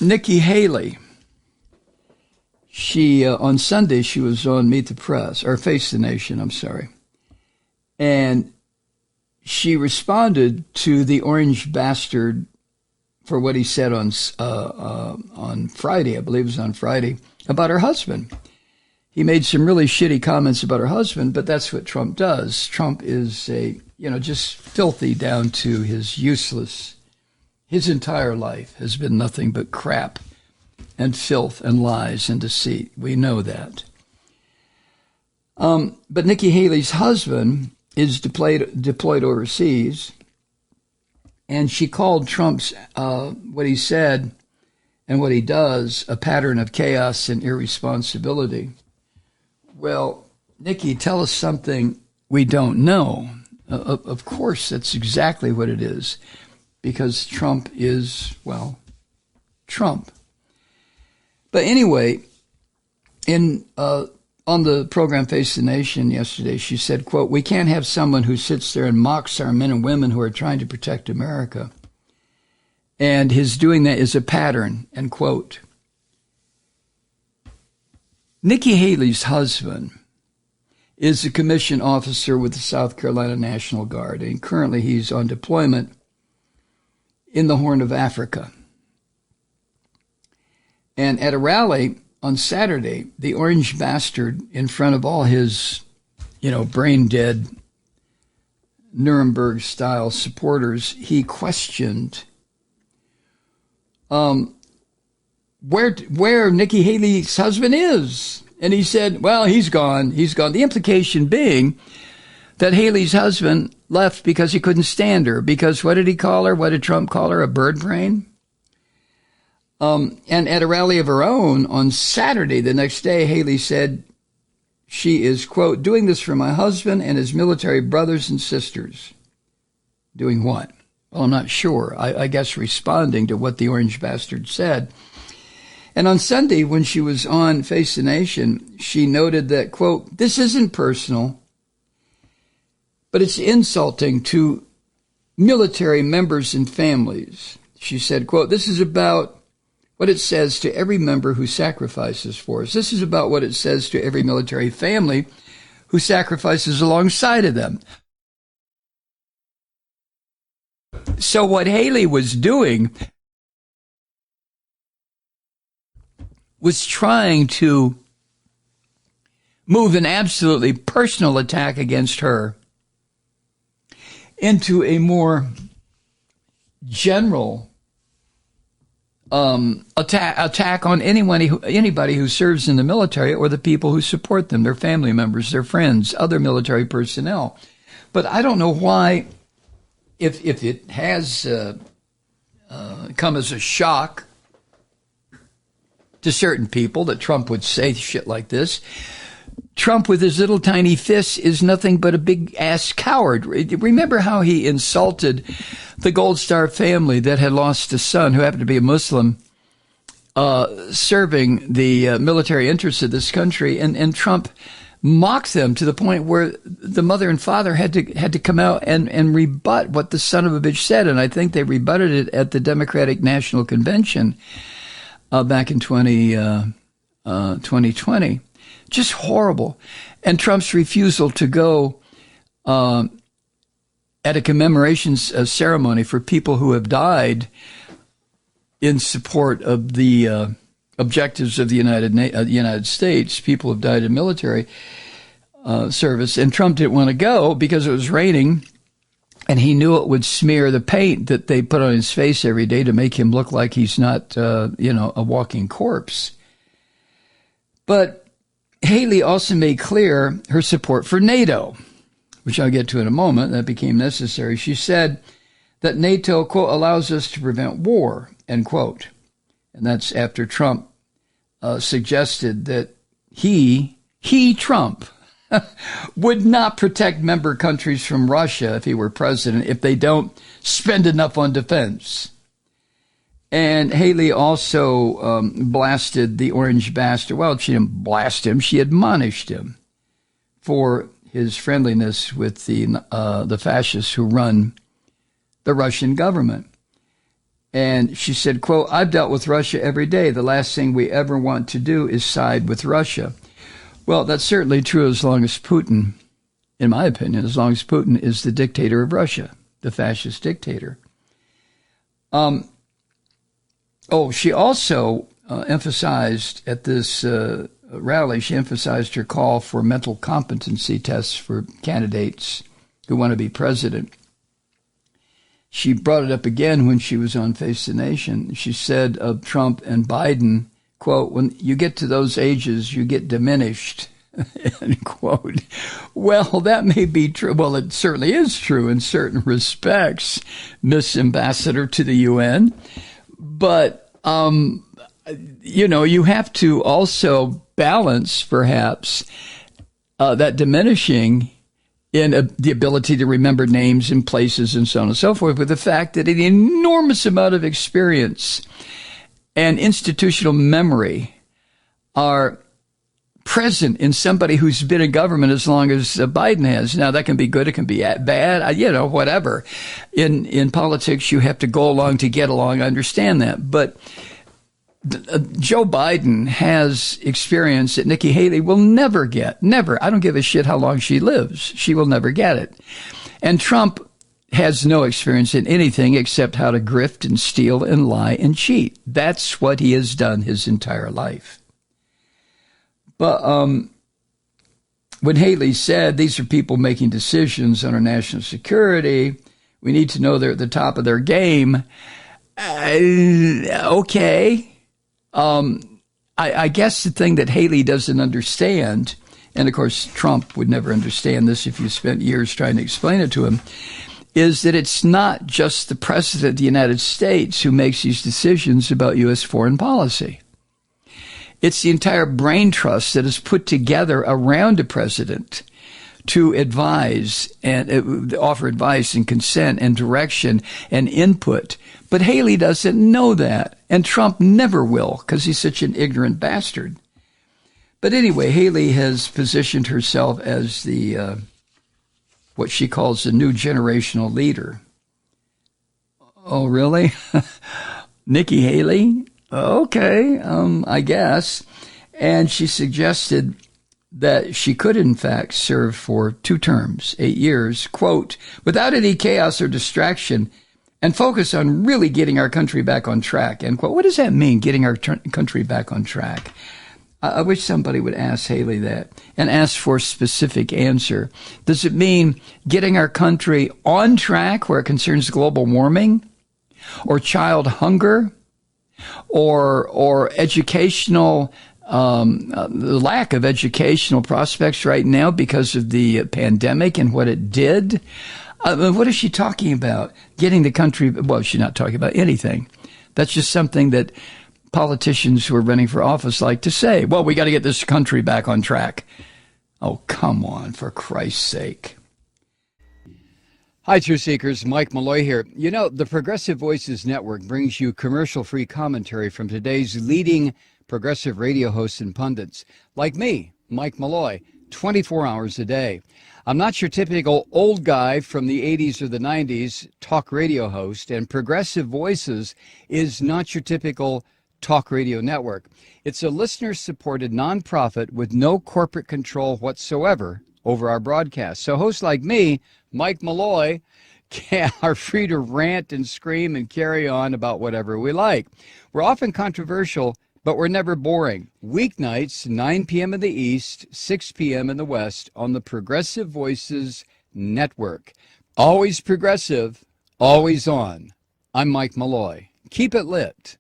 Nikki Haley, she on Sunday, she was on Meet the Press, or Face the Nation, I'm sorry. And she responded to the orange bastard for what he said on Friday, I believe it was on Friday, about her husband. He made some really shitty comments about her husband, but that's what Trump does. Trump is just filthy down to his useless. His entire life has been nothing but crap and filth and lies and deceit. We know that. But Nikki Haley's husband is deployed overseas, and she called Trump's what he said and what he does a pattern of chaos and irresponsibility. Well, Nikki, tell us something we don't know. Of course, that's exactly what it is, because Trump is, well, Trump. But anyway, on the program Face the Nation yesterday, she said, quote, "We can't have someone who sits there and mocks our men and women who are trying to protect America. And his doing that is a pattern," end quote. Nikki Haley's husband is a commissioned officer with the South Carolina National Guard, and currently he's on deployment in the Horn of Africa. And at a rally on Saturday, the orange bastard, in front of all his, brain-dead Nuremberg-style supporters, he questioned where Nikki Haley's husband is. And he said, well, he's gone. He's gone. The implication being that Haley's husband left because he couldn't stand her. Because what did he call her? What did Trump call her? A bird brain? And at a rally of her own on Saturday, the next day, Haley said she is, quote, "doing this for my husband and his military brothers and sisters." Doing what? Well, I'm not sure. I guess responding to what the orange bastard said. And on Sunday, when she was on Face the Nation, she noted that, quote, "this isn't personal, but it's insulting to military members and families." She said, quote, "this is about what it says to every member who sacrifices for us. This is about what it says to every military family who sacrifices alongside of them." So what Haley was doing was trying to move an absolutely personal attack against her into a more general attack on anybody who serves in the military or the people who support them, their family members, their friends, other military personnel. But I don't know why, if it has come as a shock to certain people that Trump would say shit like this. Trump, with his little tiny fists, is nothing but a big-ass coward. Remember how he insulted the Gold Star family that had lost a son who happened to be a Muslim, serving the military interests of this country, and Trump mocked them to the point where the mother and father had to come out and rebut what the son of a bitch said, and I think they rebutted it at the Democratic National Convention back in 2020. Just horrible. And Trump's refusal to go at a commemoration ceremony for people who have died in support of the objectives of the United States, people who have died in military service. And Trump didn't want to go because it was raining, and he knew it would smear the paint that they put on his face every day to make him look like he's not, a walking corpse. But Haley also made clear her support for NATO, which I'll get to in a moment. That became necessary. She said that NATO, quote, "allows us to prevent war," end quote. And that's after Trump suggested that Trump, would not protect member countries from Russia if he were president if they don't spend enough on defense. And Haley also blasted the orange bastard. Well, she didn't blast him. She admonished him for his friendliness with the fascists who run the Russian government. And she said, quote, "I've dealt with Russia every day. The last thing we ever want to do is side with Russia." Well, that's certainly true as long as Putin, in my opinion, as long as Putin is the dictator of Russia, the fascist dictator. She also emphasized at this rally, she emphasized her call for mental competency tests for candidates who want to be president. She brought it up again when she was on Face the Nation. She said of Trump and Biden, quote, "When you get to those ages, you get diminished," end quote. Well, that may be true. Well, it certainly is true in certain respects, Miss Ambassador to the UN. But, you have to also balance, perhaps, that diminishing in the ability to remember names and places and so on and so forth, with the fact that an enormous amount of experience and institutional memory are present in somebody who's been in government as long as Biden has. Now, that can be good, it can be bad, whatever. In politics, you have to go along to get along. I understand that. But Joe Biden has experience that Nikki Haley will never get. Never. I don't give a shit how long she lives. She will never get it. And Trump has no experience in anything except how to grift and steal and lie and cheat. That's what he has done his entire life. But when Haley said these are people making decisions on our national security, we need to know they're at the top of their game. Okay. I guess the thing that Haley doesn't understand, and of course Trump would never understand this if you spent years trying to explain it to him, is that it's not just the President of the United States who makes these decisions about U.S. foreign policy. It's the entire brain trust that is put together around a president to advise and offer advice and consent and direction and input. But Haley doesn't know that, and Trump never will because he's such an ignorant bastard. But anyway, Haley has positioned herself as the what she calls the new generational leader. Oh, really? Nikki Haley? Okay, I guess. And she suggested that she could, in fact, serve for 2 terms, 8 years, quote, "without any chaos or distraction, and focus on really getting our country back on track," end quote. What does that mean, getting our country back on track? I wish somebody would ask Haley that and ask for a specific answer. Does it mean getting our country on track where it concerns global warming or child hunger or educational the lack of educational prospects right now because of the pandemic and what it did? What is she talking about? Getting the country, well, she's not talking about anything. That's just something that politicians who are running for office like to say. Well, we got to get this country back on track. Oh, come on, for Christ's sake. Hi, Truth Seekers. Mike Malloy here. You know, the Progressive Voices Network brings you commercial-free commentary from today's leading progressive radio hosts and pundits, like me, Mike Malloy, 24 hours a day. I'm not your typical old guy from the 80s or the 90s talk radio host, and Progressive Voices is not your typical talk radio network. It's a listener-supported nonprofit with no corporate control whatsoever over our broadcast. So hosts like me, Mike Malloy, are free to rant and scream and carry on about whatever we like. We're often controversial, but we're never boring. Weeknights, 9 p.m. in the East, 6 p.m. in the West on the Progressive Voices Network. Always progressive, always on. I'm Mike Malloy. Keep it lit.